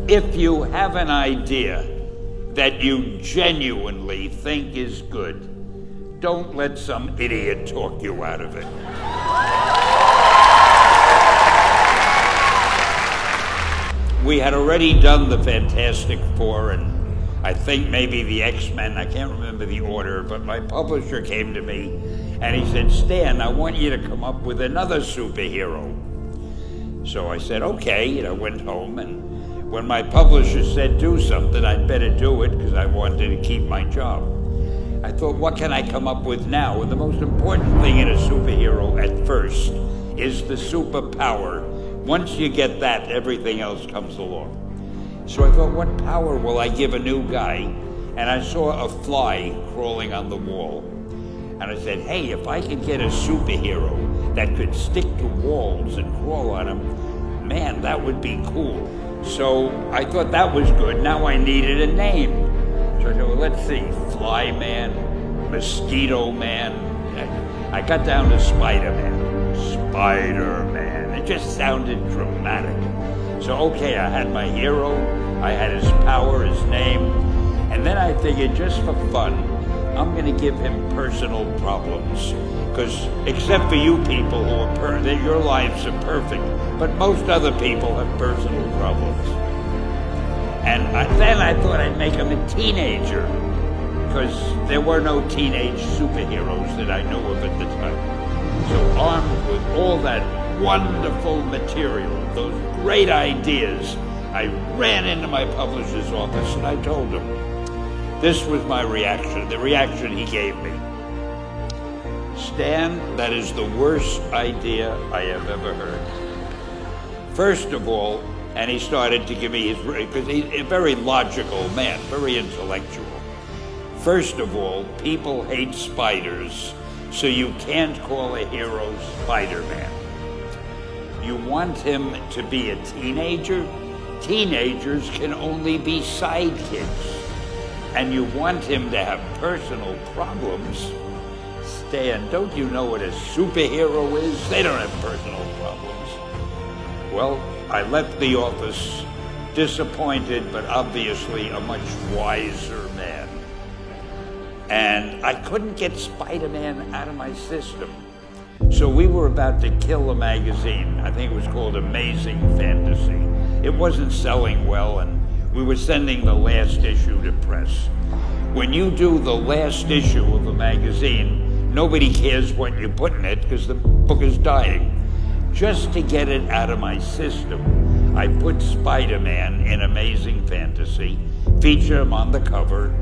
If you have an idea that you genuinely think is good, don't let some idiot talk you out of it. We had already done the Fantastic Four and I think maybe the X-Men, I can't remember the order, but my publisher came to me and he said, Stan, I want you to come up with another superhero. So I said, okay, and I went home, and when my publisher said do something, I'd better do it because I wanted to keep my job. I thought, what can I come up with now? And the most important thing in a superhero at first is the superpower. Once you get that, everything else comes along. So I thought, what power will I give a new guy? And I saw a fly crawling on the wall. And I said, hey, if I could get a superhero that could stick to walls and crawl on them, man, that would be cool. So I thought that was good. Now I needed a name. So I thought, well, let's see, Fly Man, Mosquito Man. I got down to Spiderman. Spider-Man. It just sounded dramatic. So, okay, I had my hero, I had his power, his name, and then I figured just for fun, I'm going to give him personal problems. Because except for you people who are your lives are perfect, but most other people have personal problems. And then I thought I'd make him a teenager, because there were no teenage superheroes that I knew of at the time. So armed with all that wonderful material, those great ideas, I ran into my publisher's office and I told him. This was my reaction, the reaction he gave me. Stan, that is the worst idea I have ever heard. First of all, and he started to give me his, because he's a very logical man, very intellectual. First of all, people hate spiders, so you can't call a hero Spider-Man. You want him to be a teenager? Teenagers can only be sidekicks. And you want him to have personal problems? Stan, don't you know what a superhero is? They don't have personal problems. Well, I left the office disappointed, but obviously a much wiser man. And I couldn't get Spider-Man out of my system. So we were about to kill a magazine. I think it was called Amazing Fantasy. It wasn't selling well, and we were sending the last issue to press. When you do the last issue of a magazine, nobody cares what you put in it because the book is dying. Just to get it out of my system, I put Spider-Man in Amazing Fantasy, featured him on the cover,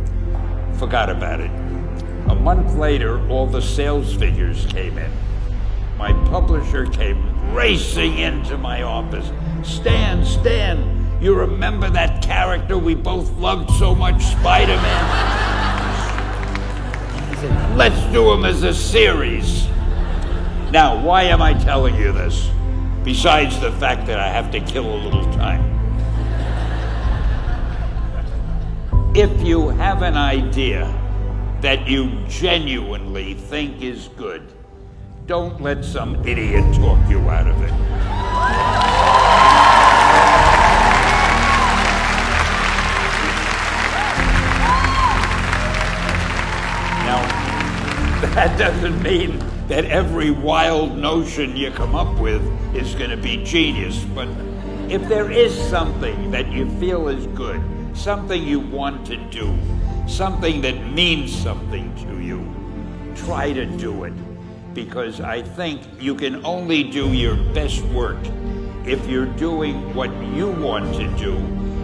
forgot about it. A month later, all the sales figures came in. My publisher came racing into my office. Stan, you remember that character we both loved so much, Spider-Man? He said, let's do him as a series. Now, why am I telling you this? Besides the fact that I have to kill a little time. If you have an idea that you genuinely think is good, don't let some idiot talk you out of it. Now, that doesn't mean that every wild notion you come up with is going to be genius, but if there is something that you feel is good, something you want to do, something that means something to you, try to do it. Because I think you can only do your best work if you're doing what you want to do,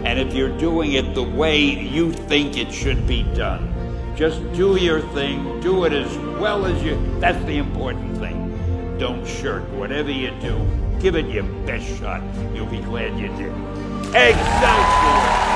and if you're doing it the way you think it should be done. Just do your thing, do it as well as that's the important thing. Don't shirk. Whatever you do, give it your best shot. You'll be glad you did. Excelsior!